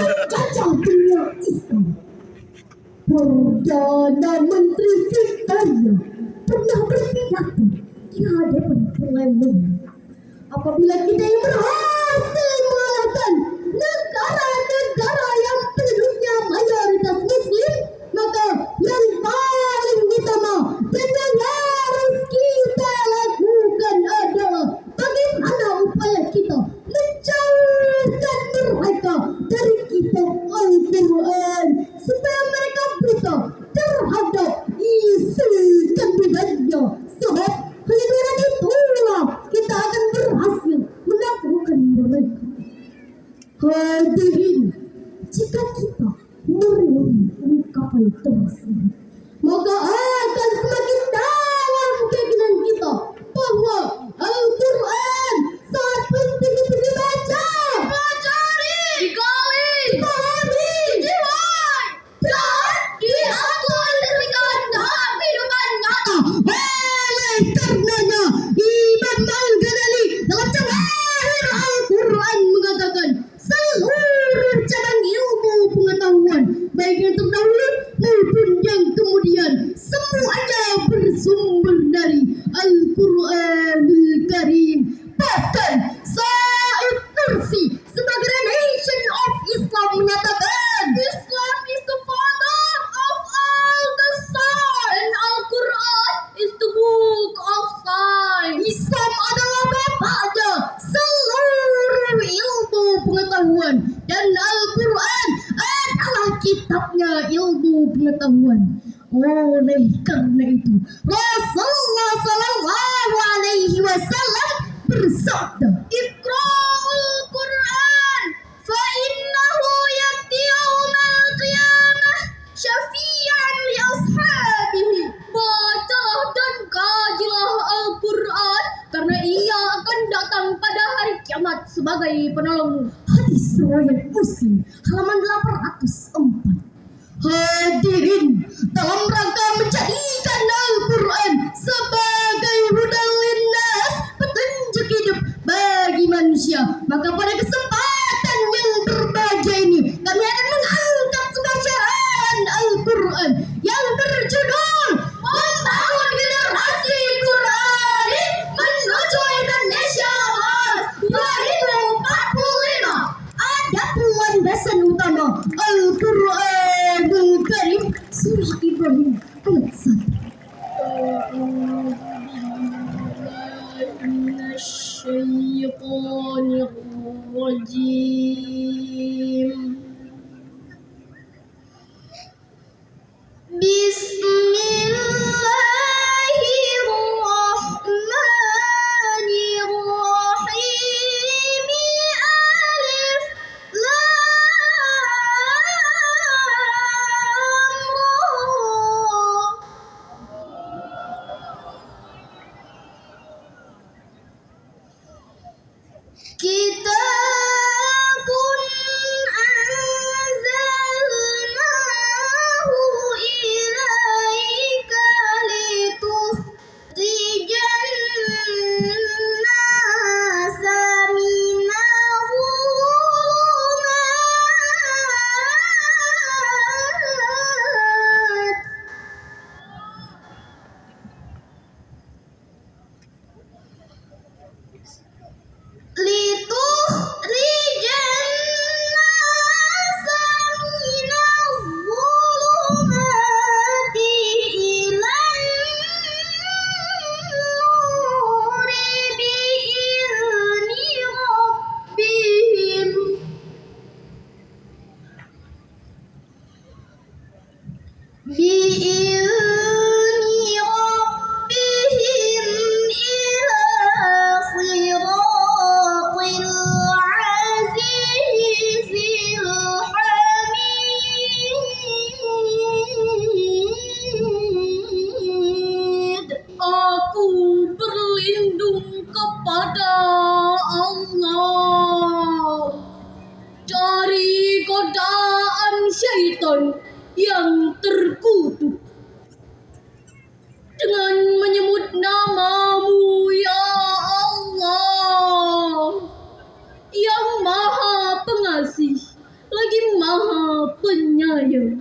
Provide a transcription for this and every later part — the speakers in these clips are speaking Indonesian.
menjajah dunia Islam. Perdana Menteri Victoria pernah berpidato di hadapan parlemen. Apabila kita yang berhasil mengalahkan negara-negara yang penduduknya mayoritas Muslim, maka yang paling utama dan yang harus kita lakukan adalah bagaimana upaya kita menjauhkan mereka dari kitab Al-Quran supaya mereka buta terhadap isi kandungannya. Sebab hanya dengan itulah kita akan berhasil menaklukkan mereka. Hadirin, jika kita mencapai tersebut, maka akan semakin dalam keyakinan kita bahwa Al-Quran sangat penting untuk dibaca, pelajari, digali, dipahami, dijiwai, dan diaplikasikan dalam kehidupan nyata. Oleh karenanya, Imam Al-Ghazali dalam Jawahir Al-Quran mengatakan seluruh cabang ilmu pengetahuan, baik yang terdahulu maupun yang kemudian, semuanya bersumber dari Al-Quranul Karim. Bahkan Said Nursi sebagai Nation of Islam menyatakan Islam is the father of all the science and Al-Quran is the book of science. Islam adalah bapaknya seluruh ilmu pengetahuan dan Al-Quran adalah kitabnya ilmu pengetahuan. Oleh karena itu, Rasulullah Sallallahu Alaihi Wasallam bersabda, "Iqra'ul Quran, fa innahu ya'ti yaumal qiyamah syafi'an li ashabihi." Bacalah dan kajilah Al-Quran, karena ia akan datang pada hari kiamat sebagai penolongmu. Hadis riwayat Muslim halaman 804. Hadirin, dalam rangka menjadikan Al-Quran sebagai hudan linnas, petunjuk hidup bagi manusia, maka pada kesempatan yang berbahagia ini kami akan mengangkat pembacaan Al-Quran yang berjudul Membangun Generasi Qurani Menuju Indonesia Emas 2045. Adapun landasan utama Al-Quranul Karim, Surah Ibrahim ayat 1. Bismillahirrahmanirrahim. Alif Kitabun anzalnahu ilaika litukhrijan nasa minadh dhulumat bi'izni rabbihim ila siratil azizil hamid. Aku berlindung kepada Allah dari godaan syaitan yang terkutuk, dengan menyebut namamu ya Allah yang maha pengasih lagi ya.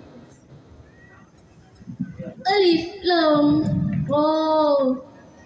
Alif Lam Ra.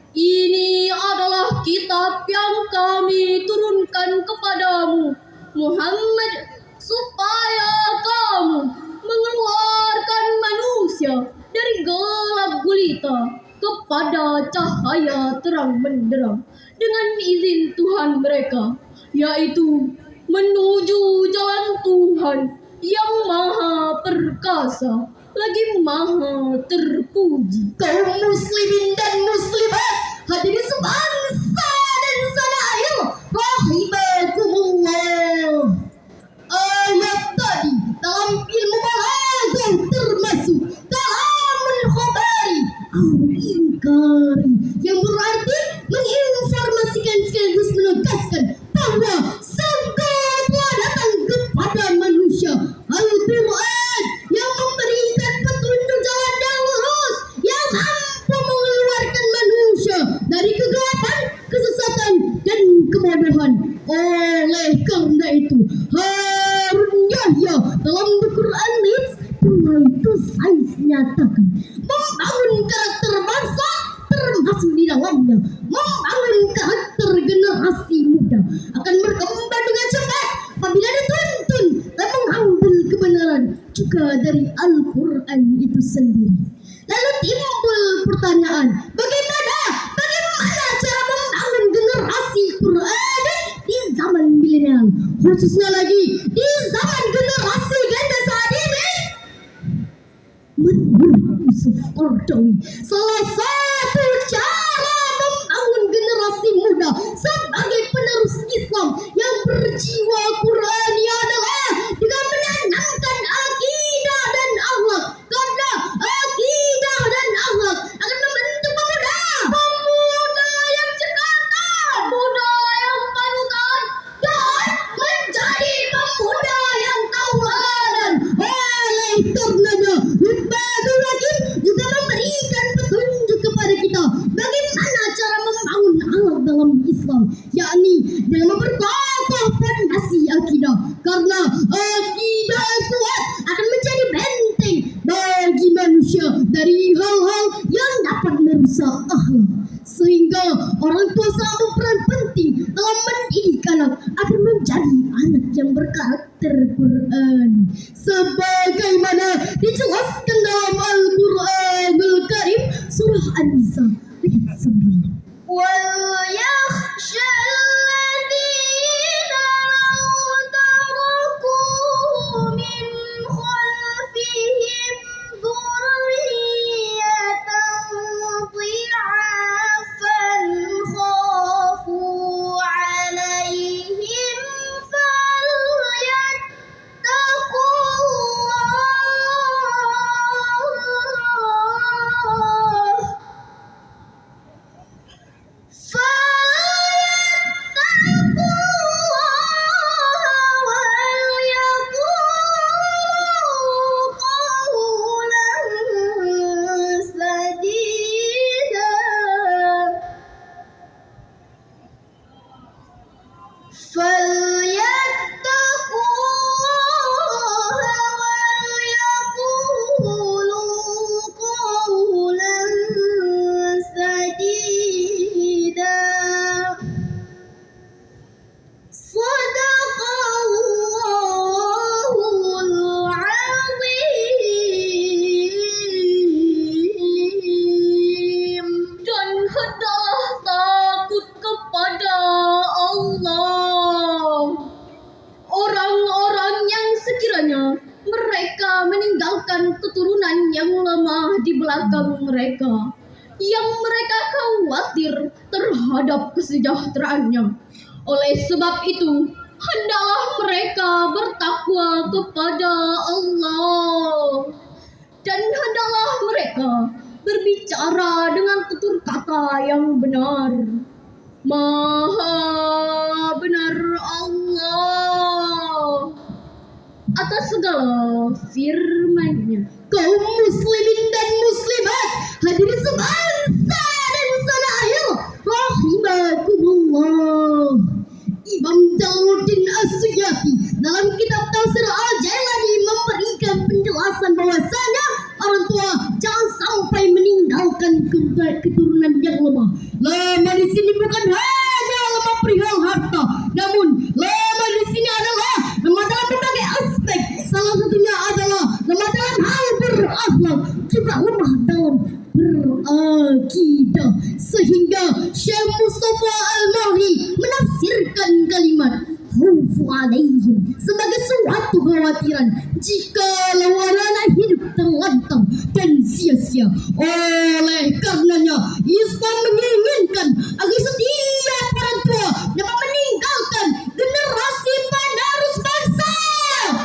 Ini adalah kitab yang kami turunkan kepadamu, Muhammad, supaya kamu mengeluarkan manusia dari gelap gulita kepada cahaya terang benderang dengan izin Tuhan mereka, yaitu menuju jalan Tuhan yang maha perkasa lagi maha terpuji. Kaum muslimin dan muslimat, hadirin sebangsa dan setanah air, rahimakumullah. Ayat tadi dalam ilmu balaghah termasuk kalamul khabari au ingkari, yang berarti menginformasikan sekaligus menegaskan bahwa sangka telah datang kepada manusia Al-Quran yang memberikan petunjuk jalan yang lurus, yang mampu mengeluarkan manusia dari kegelapan, kesesatan, dan kebodohan. Oleh karena itu, Harun Yahya dalam Al-Quran Lips 2 nyatakan membangun karakter bangsa, termasuk di dalamnya membangun karakter generasi muda, akan berkembang dengan cepat apabila dituntun dan mengambil kebenaran juga dari Al-Quran itu sendiri. Lalu timbul pertanyaan, bagaimana cara membangun generasi Quran di zaman milenial, khususnya lagi di zaman generasi ganda saat ini? Menurut Yusuf Qaradawi, salah satu cara membangun generasi muda sebagai penerus Islam yang berjiwa Qurani adalah dengan menanamkan akidah dan akhlak, karena akidah dan akhlak akan membentuk pemuda yang cekatan, pemuda yang panutan, dan menjadi pemuda yang tauladan. Oleh karenanya, Hutbatul Hakim juga memberikan petunjuk kepada kita bagaimana cara membangun akhlak dalam Islam, yakni dengan memperkokoh fondasi akidah, karena akidah kuat akan menjadi benteng bagi manusia dari hal-hal yang dapat merusak akhlak, sehingga orang tua sangat berperan penting dalam mendidik anak agar menjadi anak yang berkarakter Quran, sebagaimana dijelaskan dalam Al-Quranul Karim surah An-Nisa ayat 9. وَيَخْشَى الَّذِينَ لَوْ تَرَكُوا مِنْ خَلْفِهِمْ ذُرِّيَّةً ضِعَافًا خَافُوا عَلَيْهِمْ فَلْيَتَّقُوا keturunan yang lemah di belakang mereka, yang mereka khawatir terhadap kesejahteraannya. Oleh sebab itu, hendaklah mereka bertakwa kepada Allah, dan hendaklah mereka berbicara dengan tutur kata yang benar. Maha benar Allah atas segala firman-Nya. Kaum muslimin dan muslimat, hadirin sebangsa dan setanah air, rahimakumullah. Imam Jalaluddin As-Suyuti dalam kitab Tafsir Al-Jailani memberikan penjelasan keturunan yang lemah. Lemah di sini bukan hanya lemah perihal harta, namun lemah di sini adalah lemah dalam berbagai aspek. Salah satunya adalah lemah dalam hal berakhlak, juga lemah dalam berakidah. Sehingga Syekh Mustafa Al-Marhi menafsirkan kalimat khawfu alaihim sebagai suatu kekhawatiran jika lawanannya hidup terlantang dan sia-sia. Oleh karenanya Islam menginginkan agar setiap orang tua dapat meninggalkan generasi penerus bangsa,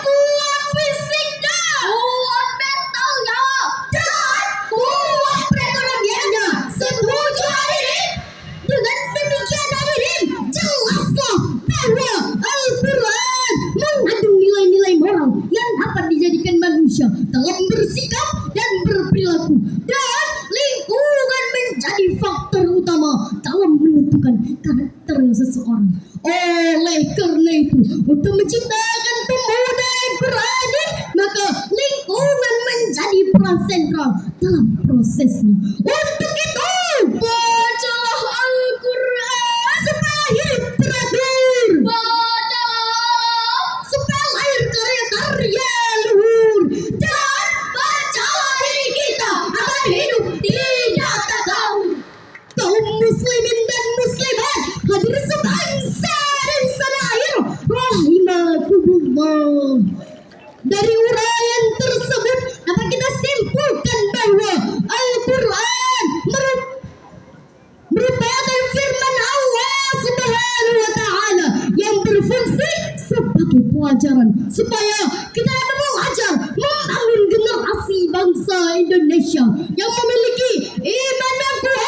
kuat fisiknya, kuat mentalnya, dan kuat perekonomiannya. Setuju hadirin? Dengan demikian hadirin, jelaslah bahwa Al-Quran mengandung nilai-nilai moral yang dapat dijadikan manusia dalam bersikap dan berperilaku, dan lingkungan menjadi faktor utama dalam menentukan karakter seseorang. Oleh karena itu, untuk menciptakan pemuda yang beradab, maka lingkungan menjadi peran sentral dalam prosesnya. Untuk itu, bacalah Al-Quran supaya hidup teratur. Bacalah supaya lahir karya-karya luhur, dan bacalah diri kita akan hidup tidak takut. Kaum muslimin dan muslimat, hadir sebangsa dan tanah air, rahimakumullah. Dari uraian tersebut dapat kita simpulkan bahwa Al-Quran merupakan firman Allah Subhanahu wa Ta'ala yang berfungsi sebagai pelajaran supaya kita dapat belajar membangun generasi bangsa Indonesia yang memiliki iman yang kuat